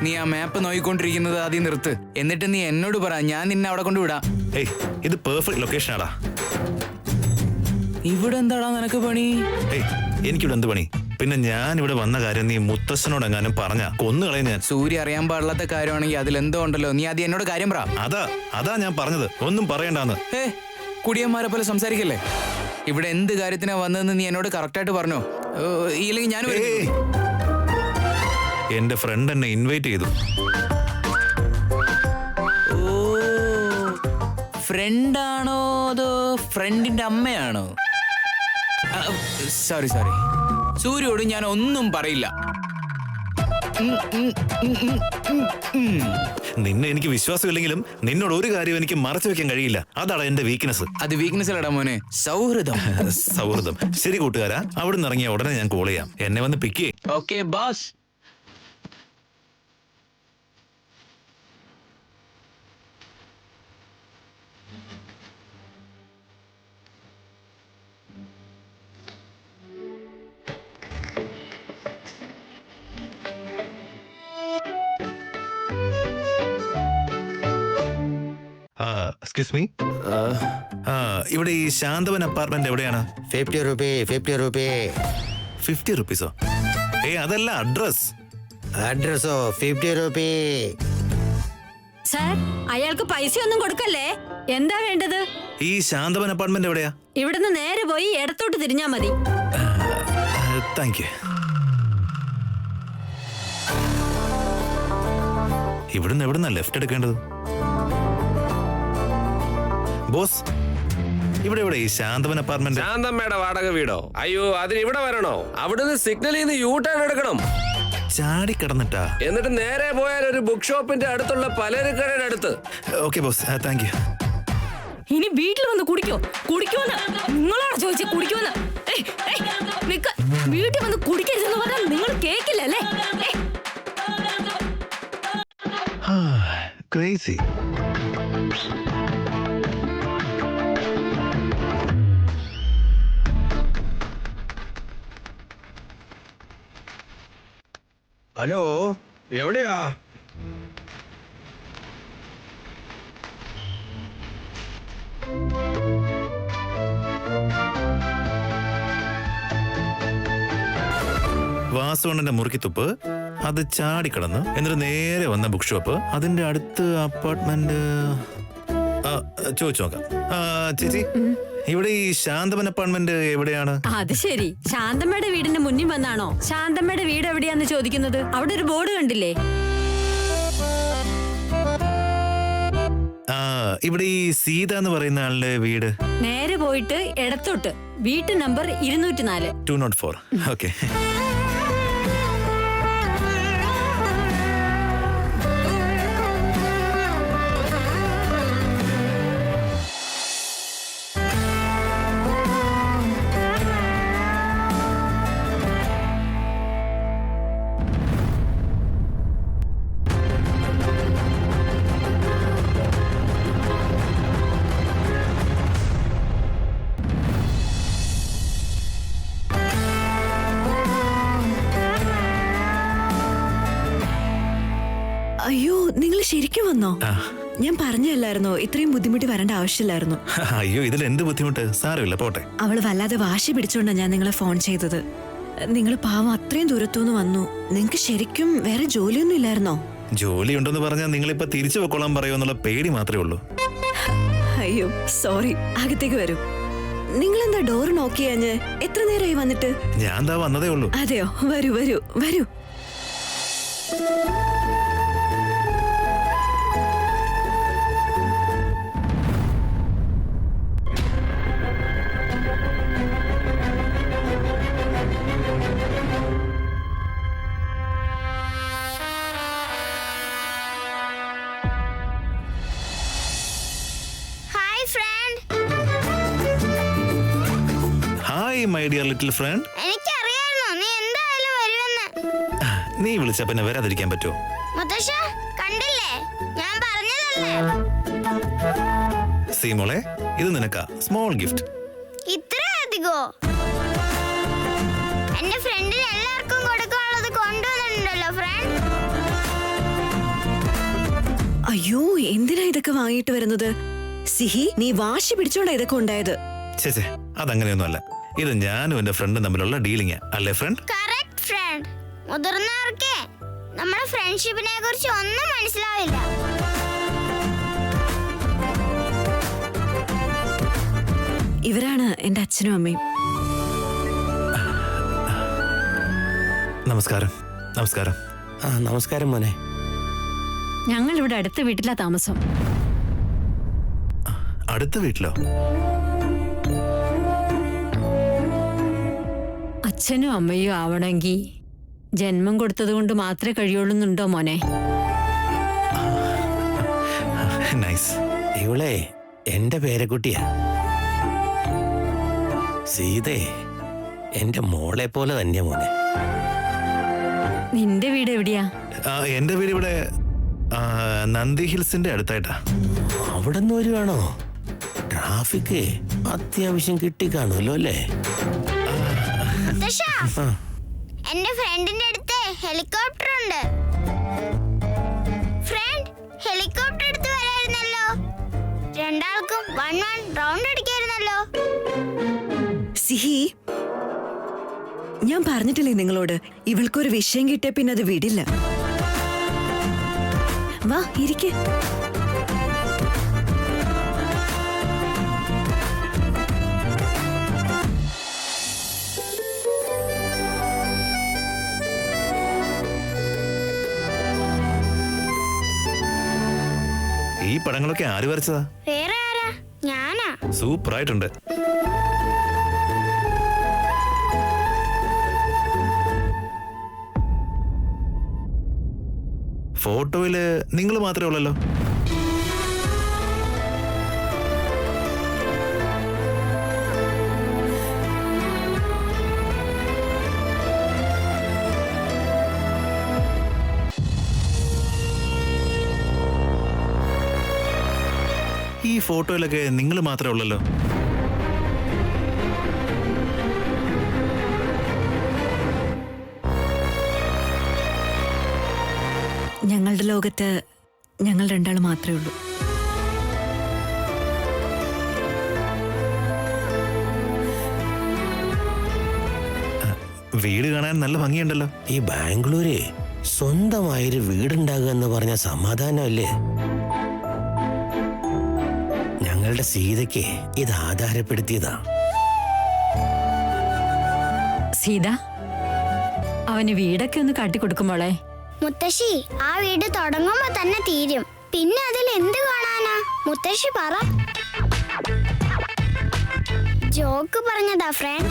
നീ ആ മാപ്പ് നോക്കിക്കൊണ്ടിരിക്കുന്നത് ആദ്യം നിർത്ത്. എന്നിട്ട് നീ എന്നോട് പറ, ഞാൻ നിന്നെ അവിടെ കൊണ്ടുവിടാം. ഏയ്, ഇത് പെർഫെക്റ്റ് ലൊക്കേഷൻ ആടാ. ഇവിടെ എന്താടാ നിനക്ക് പണി? ഏയ്, എനിക്കിവിടെ എന്ത് പണി? പിന്നെ ഞാൻ ഇവിടെ വന്ന കാര്യം നീ മുത്തശ്ശനോട് എങ്ങാനും പറഞ്ഞ കൊന്നുകളയും ഞാൻ. സൂര്യ അറിയാൻ പാടില്ലാത്ത കാര്യമാണെങ്കിൽ അതിലെന്തോ ഉണ്ടല്ലോ. നീ ആദ്യം എന്നോട് കാര്യം പറ. അതാ ഞാൻ പറഞ്ഞത്, ഒന്നും പറയണ്ടാന്ന്. കുടിയന്മാരെ പോലെ സംസാരിക്കല്ലേ. ഇവിടെ എന്ത് കാര്യത്തിനാ വന്നതെന്ന് നീ എന്നോട് കറക്റ്റായിട്ട് പറഞ്ഞോ, ഇല്ലെങ്കിൽ ഞാൻ എന്റെ ഫ്രണ്ട് എന്നെ ഇൻവൈറ്റ് ചെയ്തു. ഓ, ഫ്രണ്ടാണോ അതോ ഫ്രണ്ടിന്റെ അമ്മയാണോ? സോറി സൂര്യോട് ഞാൻ ഒന്നും പറയില്ല. നിന്നെ എനിക്ക് വിശ്വാസമില്ലെങ്കിലും നിന്നോട് ഒരു കാര്യം എനിക്ക് മറച്ചു വെക്കാൻ കഴിയില്ല. അതാണ് എന്റെ വീക്ക്നെസ്. അത് വീക്ക്നെസ് അല്ലടാ മോനെ, സൗഹൃദം. സൗഹൃദം. ശരി കൂട്ടുകാരാ, അവിടെ നിന്ന് ഇറങ്ങിയ ഉടനെ ഞാൻ കോൾ ചെയ്യാം. എന്നെ വന്ന് പിക്ക് ചെയ്യ്. Okay boss. എക്സ്ക്യൂസ് മീ, ഇവിടെ ഈ ശാന്തവൻ അപ്പാർട്ട്മെന്റ് എവിടെയാണ്? 50 രൂപ. 50 റുപ്പീസോ? അതല്ല അഡ്രസ്. അഡ്രസ്സോ 50 രൂപ. സാർ, അയാൾക്ക് പൈസ ഒന്നും കൊടുക്കല്ലേ. എന്താ വേണ്ടത്? ഈ ശാന്തവൻ അപ്പാർട്ട്മെന്റ് എവിടെയാ? ഇവിടുന്ന് നേരെ പോയി ഇടത്തോട്ട് തിരിഞ്ഞാ മതി. Thank you. ഇവിടുന്ന് ലെഫ്റ്റ് എടുക്കേണ്ടത്? ബോസ്, ഇവിടെ ഈ ശാന്തവൻ അപ്പാർട്ട്മെന്റ്. ശാന്തമ്മയുടെ വാടക വീടോ? അയ്യോ, അതിന് ഇവിടെ വരണോ? അവിടുന്ന് സിഗ്നലിൽ നിന്ന് യൂ ടേൺ എടുക്കണം. ചാടി കിടന്നിട്ടാ? എന്നിട്ട് നേരെ പോയാൽ ഒരു ബുക്ക് ഷോപ്പിന്റെ അടുത്തുള്ള പലചരക്കടയുടെ അടുത്ത്. Okay boss, thank you. ഇനി വീട്ടിൽ വന്ന് കുടിക്കുമെന്ന് നിങ്ങളോട് ചോദിച്ചു. കുടിക്കുമെന്ന് വീട്ടിൽ വന്ന് കുടിക്കരുതെന്ന് പറഞ്ഞാൽ നിങ്ങൾ കേക്കില്ലല്ലേ? ക്രേസി. ഹലോ, എവിടെയാ? വാസുവണ്ണന്റെ മുറുക്കിത്തുപ്പ്, അത് ചാടിക്കടന്ന് എന്നിട്ട് നേരെ വന്ന ബുക്ക് ഷോപ്പ്, അതിന്റെ അടുത്ത് അപ്പാർട്ട്മെന്റ്. ചോദിച്ചു നോക്കാം. ചേച്ചി, ഇവിടെ ഈ ശാന്തവൻ അപ്പാർട്ട്മെന്റ് എവിടെയാണ്? അത് ശരി, ശാന്തമ്മയുടെ വീടിന്റെ മുന്നിൽ വന്നാണോ ശാന്തമ്മയുടെ വീട് എവിടെയാന്ന് ചോദിക്കുന്നത്? അവിടെ ഒരു ബോർഡ് കണ്ടില്ലേ? ഇവിടെ ഈ സീത എന്ന് പറയുന്ന ആളുടെ വീട്. നേരെ പോയിട്ട് ഇടത്തോട്ട്, വീട്ടു നമ്പർ 204. 204. ഓക്കെ. അയ്യോ, നിങ്ങൾ ശരിക്കും വന്നോ? ഞാൻ പറഞ്ഞല്ലായിരുന്നോ ഇത്രയും ബുദ്ധിമുട്ടി വരേണ്ട ആവശ്യമില്ലായിരുന്നു. അയ്യോ, ഇതിൽ എന്ത് ബുദ്ധിമുട്ട്? സാരമില്ല, പോട്ടെ. അവള് വല്ലാതെ വാശി പിടിച്ചോണ്ടാ ഞാൻ നിങ്ങളെ ഫോൺ ചെയ്തത്. നിങ്ങൾ പാവം അത്രയും ദൂരത്തുനിന്ന് വന്നു. നിങ്ങക്ക് ശരിക്കും വേറെ ജോലിയൊന്നും ഇല്ലായിരുന്നോ? ജോലി ഉണ്ടെന്ന് പറഞ്ഞാൽ നിങ്ങളിപ്പോ തിരിച്ചു വെക്കോളാൻ പറയുമെന്നുള്ള പേടി മാത്രമേ ഉള്ളൂ. അയ്യോ സോറി, അകത്തേക്ക് വരൂ. നിങ്ങളെന്താ ഡോർ നോക്ക് ചെയ്യാഞ്ഞ്? എത്ര നേരമായി വന്നിട്ട്? ഞാൻ എന്താ വന്നതേ ഉള്ളൂ. അതെയോ? വരൂ വരൂ വരൂ. Hi my dear little friend. എനിക്കറിയാമോ നീ എന്തായാലും വരുമെന്ന്. നീ വിളിച്ച പിന്നെ വരാതിരിക്കാൻ പറ്റുമോ? മുത്തശ്ശ കണ്ടില്ലേ, ഞാൻ പറഞ്ഞതല്ലേ. സീമോളെ, ഇത് നിനക്കാ സ്മോൾ ഗിഫ്റ്റ്. ഇത്ര അധികോ? എന്റെ ഫ്രണ്ടിന് എല്ലാവർക്കും കൊടുക്കാനുള്ളത് കൊണ്ടുവന്നിട്ടുണ്ടല്ലോ ഫ്രണ്ട്. അയ്യോ എന്തിനാ ഇതൊക്കെ വാങ്ങിയിട്ട് വരുന്നത്? സിഹി, നീ വാശി പിടിച്ചോണ്ടാ ഇതൊക്കെ ഉണ്ടായത്. ചേച്ചേ അതങ്ങനെയൊന്നുമല്ല. ഇത് ഞാനും എന്റെ ഫ്രണ്ടും തമ്മിലുള്ള ഡീലിംഗ് അല്ലേ ഫ്രണ്ട്? Correct front. മുതിർന്നവർക്ക് നമ്മുടെ ഫ്രണ്ട്ഷിപ്പിനെ കുറിച്ച് ഒന്നും മനസ്സിലാവില്ല. ഇവരാണ് എന്റെ അച്ഛനും അമ്മയും. നമസ്കാരം. നമസ്കാരം. നമസ്കാരം മോനെ. ഞങ്ങൾ ഇവിടെ അടുത്ത വീട്ടിലാ താമസം. അടുത്ത വീട്ടിലോ? അച്ഛനും അമ്മയും ആവണമെങ്കിൽ ജന്മം കൊടുത്തത് കൊണ്ട് മാത്രമേ കഴിയുള്ളൂന്നുണ്ടോ മോനെ? നൈസ്. ഇവളെ എന്റെ പേരക്കുട്ടിയാ. സീതേ എന്റെ മോളെ പോലെ തന്നെയാ മോനെ. നിന്റെ വീട് എവിടെയാ? എന്റെ വീട് ഇവിടെ നന്ദി ഹിൽസിന്റെ അടുത്തായിട്ടാ. അവിടെ നിന്ന് വരുവാണോ? ട്രാഫിക് അത്യാവശ്യം കിട്ടിക്കാണുമല്ലോ അല്ലേ? മുത്തശ്ശാ, എന്റെ ഫ്രണ്ടിന്റെ അടുത്ത് ഹെലികോപ്റ്റർ ഉണ്ട്. ഫ്രണ്ട്, ഹെലികോപ്റ്റർ എടുത്ത് വരായിരുന്നല്ലോ. രണ്ടാൾക്കും 1-1 റൗണ്ട് അടിക്കായിരുന്നല്ലോ. സിഹി, ഞാൻ പറഞ്ഞിട്ടില്ലേ നിങ്ങളോട്, ഇവൾക്കൊരു വിഷയം കിട്ടിയ പിന്നെ അത് വിടില്ല. വാ ഇരിക്ക്. ഈ പടങ്ങളൊക്കെ ആര് വരച്ചതാ? വേറെ ആരാ? ഞാനാ. സൂപ്പർ ആയിട്ടുണ്ട്. ഫോട്ടോയില് നിങ്ങൾ മാത്രമേ ഉള്ളല്ലോ. ഈ ഫോട്ടോയിലൊക്കെ നിങ്ങൾ മാത്രമേ ഉള്ളല്ലോ. ഞങ്ങളുടെ ലോകത്ത് ഞങ്ങൾ രണ്ടാൾ മാത്രമേ ഉള്ളൂ. വീട് കാണാൻ നല്ല ഭംഗിയുണ്ടല്ലോ. ഈ ബാംഗ്ലൂര് സ്വന്തമായൊരു വീടുണ്ടാകുക എന്ന് പറഞ്ഞ സമാധാനമല്ലേ? ഞങ്ങളുടെ സീതയ്ക്ക് ഇത് ആധാരപ്പെടുത്തിയതാ. സീത, അവന് വീടൊക്കെ ഒന്ന് കാട്ടിക്കൊടുക്കുമ്പോളെ. മുത്തശ്ശി, ആ വീട് തുടങ്ങുമ്പോ തന്നെ തീരും. പിന്നെ അതിൽ എന്ത് കാണാനാ? മുത്തശ്ശി പറ. ജോക്ക് പറഞ്ഞതാ ഫ്രണ്ട്.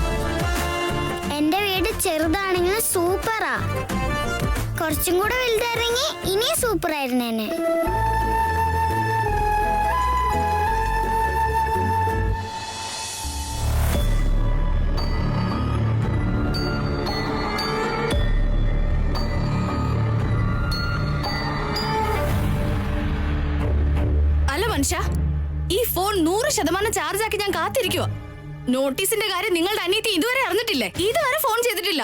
എന്റെ വീട് ചെറുതാണെങ്കിലും സൂപ്പറാ. കുറച്ചും കൂടെ വലുതായിരുന്നെങ്കിൽ ഇനി സൂപ്പർ ആയിരുന്നേനെ. ഈ ഫോൺ 100% ചാർജ് ആക്കി ഞാൻ കാത്തിരിക്കുക. നോട്ടീസിന്റെ കാര്യം നിങ്ങളുടെ അനിയത്തി ഇതുവരെ അറിഞ്ഞിട്ടില്ലേ? ഇതുവരെ ഫോൺ ചെയ്തിട്ടില്ല.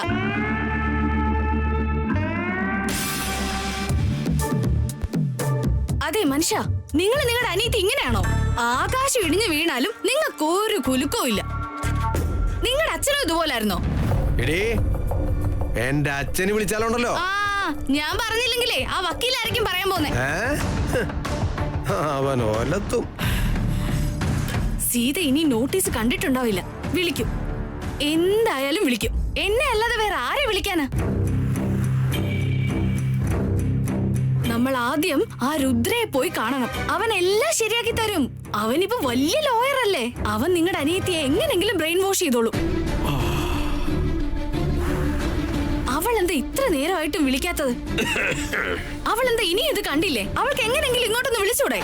അതെ മനുഷ്യ, നിങ്ങൾ നിങ്ങളുടെ അനിയത്തി ഇങ്ങനെയാണോ? ആകാശം ഇടിഞ്ഞു വീണാലും നിങ്ങൾക്ക് ഒരു കുലുക്കവും ഇല്ല. നിങ്ങളുടെ അച്ഛനും ഇതുപോലായിരുന്നോ? എന്റെ അച്ഛനെ വിളിച്ചാലുണ്ടല്ലോ. ഞാൻ പറഞ്ഞില്ലെങ്കിലേ ആ വക്കീലായിരിക്കും പറയാൻ പോന്നെ. അവൻ ഒലത്തും. സീത ഇനി നോട്ടീസ് കണ്ടിട്ടുണ്ടാവില്ല. വിളിക്കും, എന്തായാലും വിളിക്കും. എന്നെ അല്ലാതെ വേറെ ആരെ വിളിക്കാനാ? നമ്മൾ ആദ്യം ആ രുദ്രയെ പോയി കാണണം. അവൻ എല്ലാം ശരിയാക്കി തരും. അവനിപ്പോ വലിയ ലോയർ അല്ലേ. അവൻ നിങ്ങളുടെ അനിയത്തിയെ എങ്ങനെങ്കിലും ബ്രെയിൻ വാഷ് ചെയ്തോളൂ. അവൾ എന്താ ഇത്ര നേരമായിട്ടും വിളിക്കാത്തത്? അവൾ എന്താ ഇനി ഇത് കണ്ടില്ലേ? അവൾക്ക് എങ്ങനെങ്കിലും ഇങ്ങോട്ടൊന്ന് വിളിച്ചൂടെ?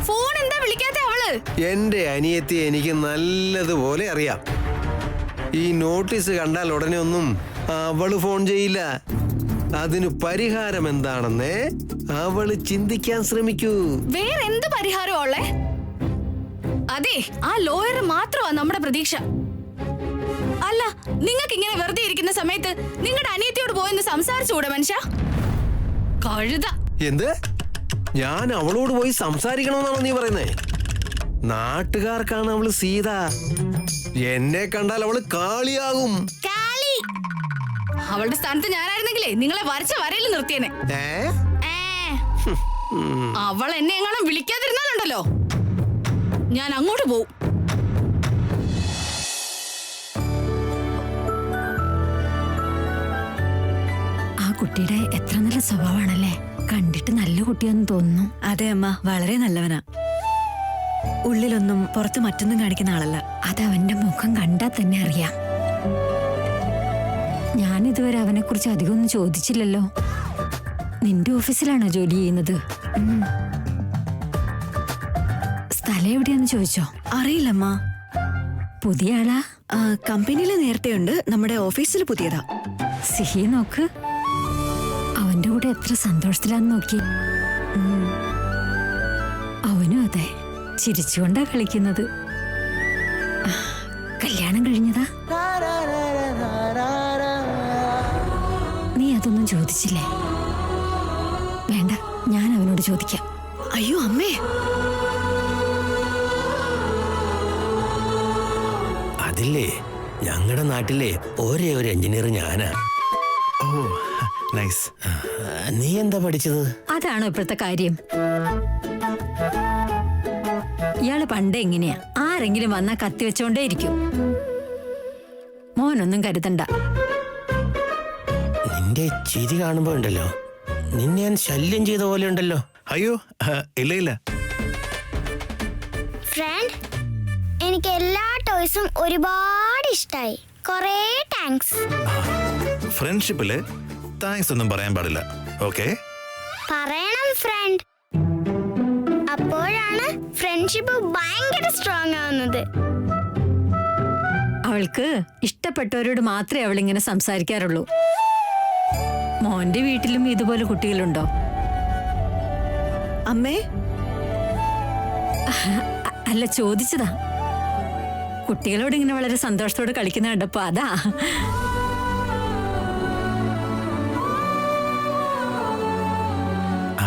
ഫോൺ എന്താ വിളിക്കാത്ത അവള്? എന്റെ അനിയത്തിയെ എനിക്ക് നല്ലതുപോലെ അറിയാം. ഈ നോട്ടീസ് കണ്ടാൽ ഉടനെ ഒന്നും അവള് ഫോൺ ചെയ്യില്ല. അതിന് പരിഹാരം എന്താണെന്ന് അവള് ചിന്തിക്കാൻ ശ്രമിക്കൂ. വേറെ എന്ത് പരിഹാരമുള്ളേ? അതെ, ആ ലോയർ മാത്രമാ നമ്മുടെ പ്രതീക്ഷ. അല്ല, നിങ്ങൾക്ക് ഇങ്ങനെ വെറുതെ ഇരിക്കുന്ന സമയത്ത് നിങ്ങളുടെ അനിയത്തിയോട് പോയെന്ന് സംസാരിച്ചുകൂടെ മനുഷ്യ? കഴുത. എന്ത്? ഞാൻ അവളോട് പോയി സംസാരിക്കണമെന്നാണോ നീ പറയുന്നേ? നാട്ടുകാർക്കാണ് അവള് സീത. എന്നെ കണ്ടാൽ അവള് കാളിയാകും. കാളി. അവളുടെ സ്ഥാനത്ത് ഞാനായിരുന്നെങ്കിലേ നിങ്ങളെ വരച്ച വരയിൽ നിർത്തിയേനെ. അവൾ എന്നെ എങ്ങാനും വിളിക്കാതിരുന്നാലുണ്ടല്ലോ, ഞാൻ അങ്ങോട്ട് പോവും. ആ കുട്ടിയുടെ എത്ര നല്ല സ്വഭാവമാണല്ലേ. കണ്ടിട്ട് നല്ല കുട്ടിയാന്ന് തോന്നുന്നു. അതെ അമ്മ, വളരെ നല്ലവനാ. ഉള്ളിലൊന്നും പുറത്ത് മറ്റൊന്നും കാണിക്കുന്ന ആളല്ല. അതവന്റെ മുഖം കണ്ടാൽ തന്നെ അറിയാം. ഞാനിതുവരെ അവനെ കുറിച്ച് അധികമൊന്നും ചോദിച്ചില്ലല്ലോ. നിന്റെ ഓഫീസിലാണോ ജോലി ചെയ്യുന്നത്? സ്ഥലം എവിടെയാന്ന് ചോദിച്ചോ? അറിയില്ലമ്മ. പുതിയ ആളാ? കമ്പനിയിൽ നേരത്തെ ഉണ്ട്, നമ്മുടെ ഓഫീസിൽ പുതിയതാ. സിഹി നോക്ക്, അവന്റെ കൂടെ എത്ര സന്തോഷത്തിലാന്ന് നോക്കി. അവനും അതെ, ചിരിച്ചുകൊണ്ടാ കളിക്കുന്നത്. കല്യാണം കഴിഞ്ഞതാ? നീ അതൊന്നും ചോദിച്ചില്ലേ? വേണ്ട, ഞാൻ അവനോട് ചോദിക്കാം. അയ്യോ അമ്മേ, അതില്ലേ ഞങ്ങളുടെ നാട്ടിലെ ഒരേ ഒരു എഞ്ചിനീയർ ഞാനാ. ഓ നൈസ്. നീ എന്താ പഠിച്ചത്? അതാണോ ഇപ്പോഴത്തെ കാര്യം? ഇയാള് പണ്ടേ എങ്ങനെയാ, ആരെങ്കിലും വന്നാ കത്തി വെച്ചോണ്ടേ ഇരിക്കും. മോനൊന്നും കരുതണ്ട. നിന്റെ ചിരി കാണുമ്പോ ഉണ്ടല്ലോ, നിന്നെ ഞാൻ ശല്യം ചെയ്ത പോലെ ഉണ്ടല്ലോ. അയ്യോ ഇല്ല ഇല്ല. ഫ്രണ്ട്, എനിക്ക് എല്ലാ ടോയ്സും ഒരുപാട് ഇഷ്ടായി. കൊറേ താങ്ക്സ്. ഫ്രണ്ട്ഷിപ്പില് താങ്ക്സ് ഒന്നും പറയാൻ പാടില്ല. ഓക്കെ, പറയണം ഫ്രണ്ട്. അപ്പോഴാണ് ഫ്രണ്ട്ഷിപ്പ് ഭയങ്കര സ്ട്രോങ് ആവുന്നത്. അവൾക്ക് ഇഷ്ടപ്പെട്ടവരോട് മാത്രമേ അവളിങ്ങനെ സംസാരിക്കാറുള്ളൂ. മോന്റെ വീട്ടിലും ഇതുപോലെ കുട്ടികളുണ്ടോ? അമ്മേ, അല്ല, ചോദിച്ചതാ. കുട്ടികളോട് ഇങ്ങനെ വളരെ സന്തോഷത്തോടെ കളിക്കുന്ന കണ്ടപ്പോ അതാ.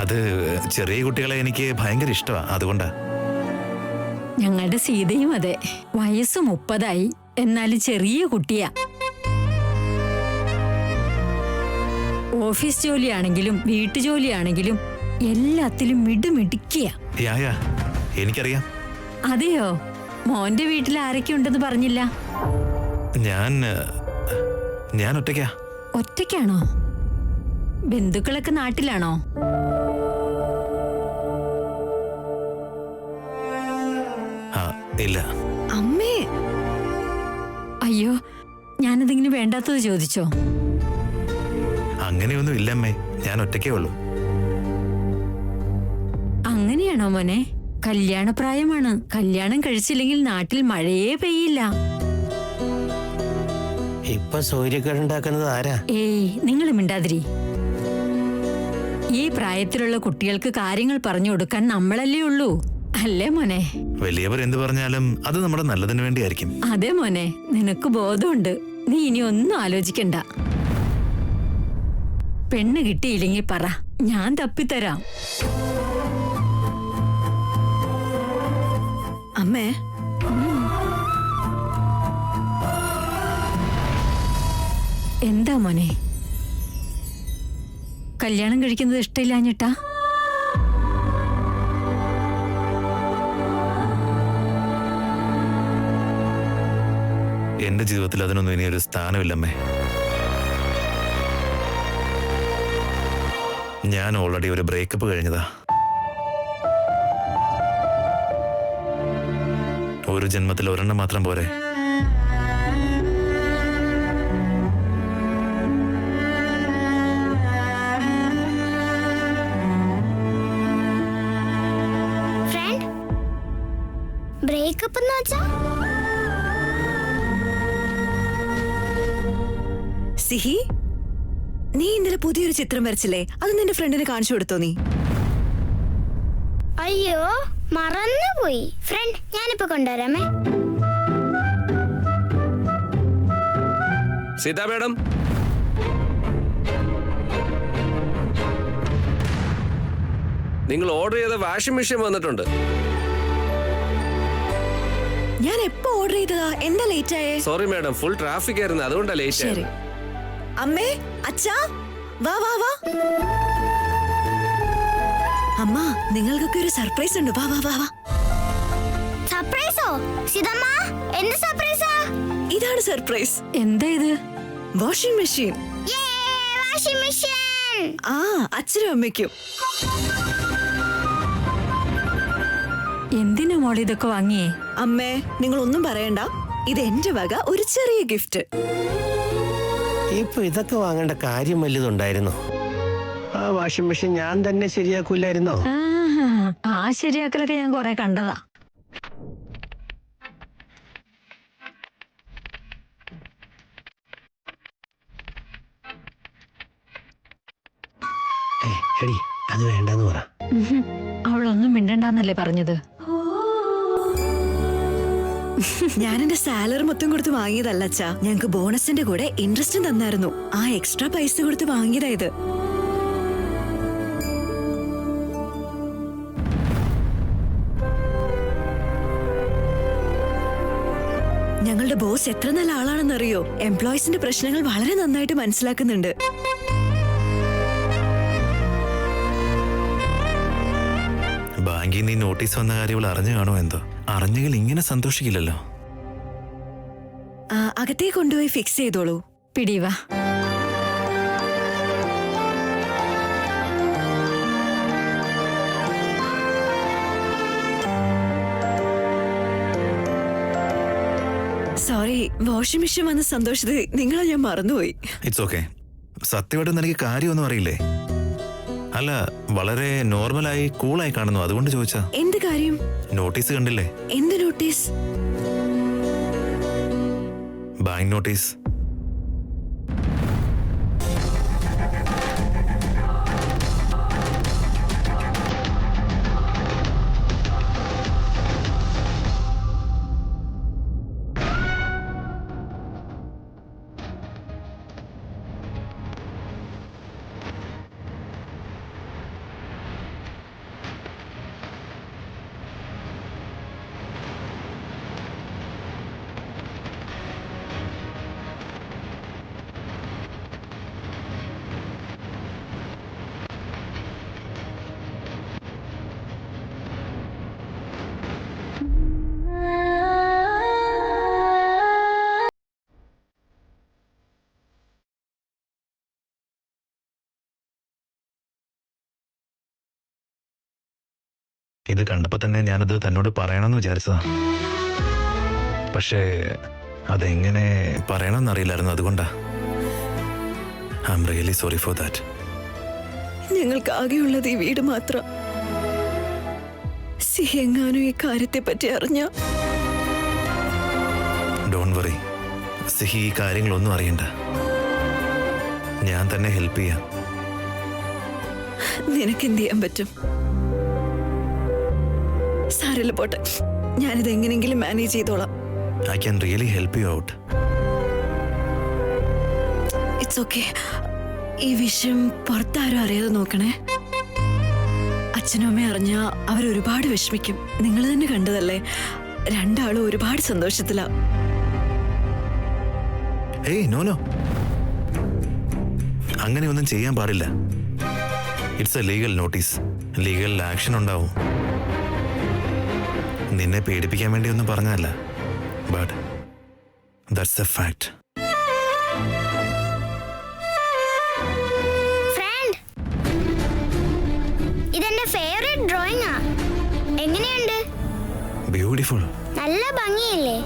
അത് ചെറിയ കുട്ടികളെ എനിക്ക് ഭയങ്കര ഇഷ്ടമാ, അതുകൊണ്ടാ. ഞങ്ങളുടെ സീതയും അതെ, വയസ്സ് 30 എന്നാലും ചെറിയ കുട്ടിയാ. ഓഫീസ് ജോലിയാണെങ്കിലും വീട്ടുജോലിയാണെങ്കിലും എല്ലാത്തിലും മിടുമിടുക്കിയ. യാ എനിക്കറിയാം. അതെയോ? മോന്റെ വീട്ടിൽ ആരൊക്കെ ഉണ്ടെന്ന് പറഞ്ഞില്ല. ഞാൻ ഒറ്റയ്ക്കാ. ഒറ്റയ്ക്കാണോ? ബന്ധുക്കളൊക്കെ നാട്ടിലാണോ? ഇല്ല. അമ്മേ. അയ്യോ, ഞാനതിങ്ങനെ വേണ്ടാത്തത് ചോദിച്ചോ? അങ്ങനെയൊന്നും ഇല്ലമ്മേ, ഞാൻ ഒറ്റയ്ക്കേ ഉള്ളൂ. അങ്ങനെയാണോ മോനെ? കല്യാണപ്രായമാണ്. കല്യാണം കഴിച്ചില്ലെങ്കിൽ നാട്ടിൽ മഴയേ പെയ്യില്ല. ഇപ്പൊ സൗകര്യക്കേടുണ്ടാക്കുന്നത് ആരാ? ഏയ്, നിങ്ങൾ മിണ്ടാതിരി. ഈ പ്രായത്തിലുള്ള കുട്ടികൾക്ക് കാര്യങ്ങൾ പറഞ്ഞു കൊടുക്കാൻ നമ്മളല്ലേ ഉള്ളൂ, അല്ലേ മോനെ? വലിയവർ എന്ത് പറഞ്ഞാലും അത് നമ്മുടെ നല്ലതിന് വേണ്ടിയായിരിക്കും. അതെ മോനെ, നിനക്ക് ബോധമുണ്ട്. നീ ഇനി ഒന്നും ആലോചിക്കണ്ട. പെണ്ണ് കിട്ടിയില്ലെങ്കിൽ പറ, ഞാൻ തപ്പിത്തരാം. അമ്മേ, എന്താ മോനെ? കല്യാണം കഴിക്കുന്നത് ഇഷ്ടമില്ലാഞ്ഞിട്ടാ? എന്റെ ജീവിതത്തിൽ അതിനൊന്നും ഇനിയൊരു സ്ഥാനമില്ലമ്മേ. ഞാൻ ഓൾറെഡി ഒരു ബ്രേക്കപ്പ് കഴിഞ്ഞതാ. ഒരു ജന്മത്തിൽ ഒരെണ്ണം മാത്രം പോരെ. ഫ്രണ്ട്, ബ്രേക്കപ്പ് എന്ന് വെച്ചാ? സിഹി, നീ ഇന്നലെ പുതിയൊരു ചിത്രം വരച്ചില്ലേ? അത് നിന്റെ ഫ്രണ്ടിന് കാണിച്ചു കൊടുത്തോ നീ? അയ്യോ, മറന്നുപോയി. ഫ്രണ്ട്, ഞാനിപ്പോ കൊണ്ടുവരാമേ. സീതാ മേഡം, നിങ്ങൾ ഓർഡർ ചെയ്ത വാഷിംഗ് മെഷീൻ വന്നിട്ടുണ്ട്. ഞാൻ എപ്പോ ഓർഡർ ചെയ്തതാ? എന്താ ലേറ്റ് ആയേ? സോറി മാഡം, ഫുൾ ട്രാഫിക് ആയിരുന്നു, അതുകൊണ്ടാ ലേറ്റ് ശരി. ആയത്. അമ്മേ, അച്ഛാ, വാ വാ വാ. അമ്മ, നിങ്ങൾക്കൊക്കെ ഒരു സർപ്രൈസ് ഉണ്ട്. വാ വാ വാ വാ. സർപ്രൈസോ? സീതമ്മ, എന്ത് സർപ്രൈസാ? ഇതാണ് സർപ്രൈസ്. എന്താ ഇത്? Washing machine. Washing machine. ആ, അച്ഛനും അമ്മയ്ക്കും. എന്തിനാ മോളെ ഇതൊക്കെ വാങ്ങിയേ? അമ്മേ, നിങ്ങൾ ഒന്നും പറയണ്ട, ഇത് എന്റെ വക ഒരു ചെറിയ ഗിഫ്റ്റ്. ഇപ്പൊ ഇതൊക്കെ വാങ്ങേണ്ട കാര്യം വലുതുണ്ടായിരുന്നോ? ആ വാഷിംഗ് മെഷീൻ ഞാൻ തന്നെ ശരിയാക്കൂലായിരുന്നോ? ആ ശരിയാക്കലൊക്കെ ഞാൻ കൊറേ കണ്ടതാ. എടി, അത് വേണ്ടെന്ന് പറ. അവളൊന്നും മിണ്ടണ്ടെന്നല്ലേ പറഞ്ഞത്? ഞാൻ എന്റെ സാലറി മൊത്തം കൊടുത്ത് വാങ്ങിയതല്ല അച്ഛാ. ഞങ്ങക്ക് ബോണസിന്റെ കൂടെ ഇൻട്രസ്റ്റും തന്നായിരുന്നു. ആ എക്സ്ട്രാ പൈസ കൊടുത്ത് വാങ്ങിയതാ ഇത്. ഞങ്ങളുടെ ബോസ് എത്ര നല്ല ആളാണെന്നറിയോ? എംപ്ലോയീസിന്റെ പ്രശ്നങ്ങൾ വളരെ നന്നായിട്ട് മനസ്സിലാക്കുന്നുണ്ട്. ബാങ്കിൽ നീ നോട്ടീസ് വന്ന കാര്യം അറിഞ്ഞു കാണോ എന്തോ? അറിഞ്ഞെങ്കിൽ ഇങ്ങനെ സന്തോഷിക്കില്ലല്ലോ. അകത്തേക്ക് കൊണ്ടുപോയി ഫിക്സ് ചെയ്തോളൂ. പിടിവാ. സോറി, വാഷിംഗ് മെഷീൻ വന്ന സന്തോഷത്തിൽ നിങ്ങളെ ഞാൻ മറന്നുപോയി. It's okay. സത്യമായിട്ട് നിനക്ക് കാര്യമൊന്നും അറിയില്ലേ? അല്ല, വളരെ നോർമലായി കൂളായി കാണുന്നു, അതുകൊണ്ട് ചോദിച്ചാ. എന്ത് കാര്യം? നോട്ടീസ് കണ്ടില്ലേ? എന്ത് നോട്ടീസ്? Bank notice. ഇത് കണ്ടപ്പോ തന്നെ ഞാനത് തന്നോട് പറയണമെന്ന് വിചാരിച്ചതാ. പക്ഷേ അതെങ്ങനെ പറയണമെന്നറിയില്ലായിരുന്നു, അതുകൊണ്ടാ. I am really sorry for that. ഞങ്ങൾക്ക് ആകെയുള്ളത് ഈ വീട് മാത്രം. എങ്ങാനും ഈ കാര്യത്തെ പറ്റി അറിഞ്ഞ. ഡോണ്ട് വറി സിഹി, ഈ കാര്യങ്ങളൊന്നും അറിയണ്ട. ഞാൻ തന്നെ ഹെൽപ്പ് ചെയ്യാം. നിനക്ക് എന്ത് ചെയ്യാൻ പറ്റും? സാരല്ല, പോട്ടെ. ഞാനിത് എങ്ങനെയെങ്കിലും മാനേജ് ചെയ്തോളാം. I can really help you out. It's okay. ഈ വിഷയം പുറത്താരും അറിയാതെ നോക്കണേ. അച്ഛനും അമ്മയും അറിഞ്ഞ അവരൊരുപാട് വിഷമിക്കും. നിങ്ങൾ തന്നെ കണ്ടതല്ലേ, രണ്ടാളും ഒരുപാട് സന്തോഷത്തിലാ. ഏയ് നോ നോ, അങ്ങനെയൊന്നും ചെയ്യാൻ പാടില്ല. It's A legal notice, legal action ഉണ്ടാവും. നിന്നെ പേടിപ്പിക്കാൻ വേണ്ടി ഒന്നും പറഞ്ഞതല്ല, ബട്ട് ദാറ്റ്സ് എ ഫാക്ട്. ഇതെന്റെ ഫേവറേറ്റ് ഡ്രോയിങ്ങാ. എങ്ങനെയുണ്ട്? ബ്യൂട്ടിഫുൾ. നല്ല ഭംഗിയില്ലേ?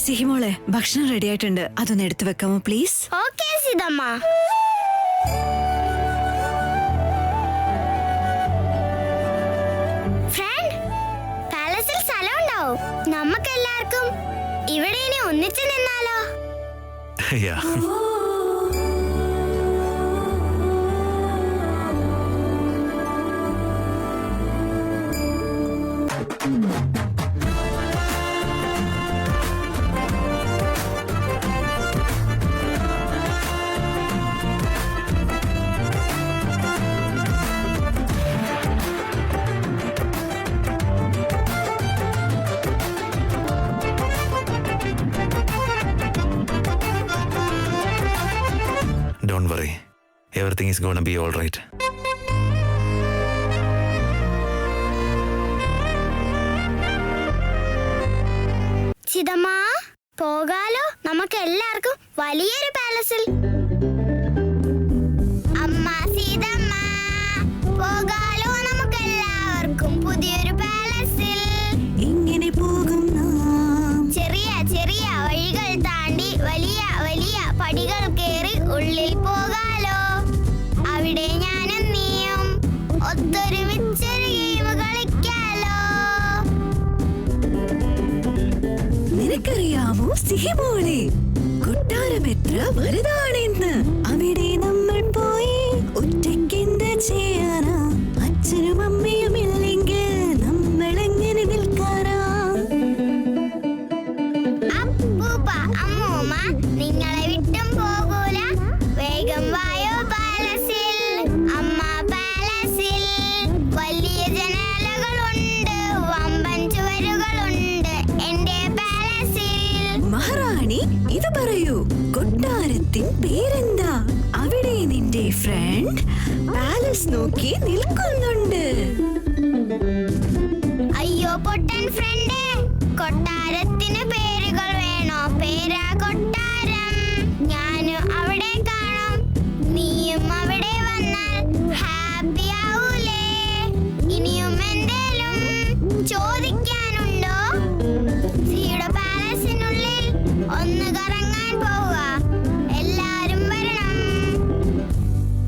സിഹിമോളെ, ഭക്ഷണം റെഡി ആയിട്ടുണ്ട്, അതൊന്ന് എടുത്തു വെക്കാമോ പ്ലീസ്? ഓക്കേ സീതമ്മ. ഫ്രണ്ട്, പാലസിൽ സ്ഥലം ഉണ്ടാവും. നമുക്കെല്ലാവർക്കും ഇവിടെ ഇനി ഒന്നിച്ചു നിന്നാലോ? Yeah. Don't worry. Everything is gonna be all right. ചിതമ്മ പോകാലോ, നമുക്ക് എല്ലാവർക്കും വലിയൊരു പാലസിൽ. അമ്മ സീതമ്മ പോകാലോ, നമുക്ക് എല്ലാവർക്കും പുതിയൊരു പാലസിൽ. ഇങ്ങനെ പോകും ചെറിയ ചെറിയ വഴികൾ താണ്ടി വലിയ വലിയ പടികൾ കയറി ഉള്ളിൽ പോകാലോ. അവിടെ ഞാനും നീയും ഒത്തൊരുമിച്ചൊരു ഗെയിം കളിക്കാലോ. നിനക്കറിയാമോ സിഹിമോളെ, കൊട്ടാരം എത്ര വലുതാണെന്ന്. അവിടെ നമ്മൾ പോയി ഒറ്റയ്ക്കെന്ത് ചെയ്യാനാ? അച്ഛനും അമ്മയും ഇല്ലെങ്കിൽ നമ്മൾ എങ്ങനെ നിൽക്കാനാ? അപ്പൂപ്പ അമ്മൂമ്മ നിങ്ങളെ വിട്ടും പോകൂല. വേഗം വായോ പാലസിൽ. അമ്മ പാലസിൽ വലിയ ജനാലകളുണ്ട്, വമ്പൻ ചുവരുകളുണ്ട് എന്റെ പാലസിൽ. മഹാറാണി, ഇത് പറയൂ, കൊട്ടാരത്തിൻ പേരെന്താ? അവിടെ നിന്റെ ഫ്രണ്ട് പാലസ് നോക്കി നിൽക്കുന്നുണ്ട്.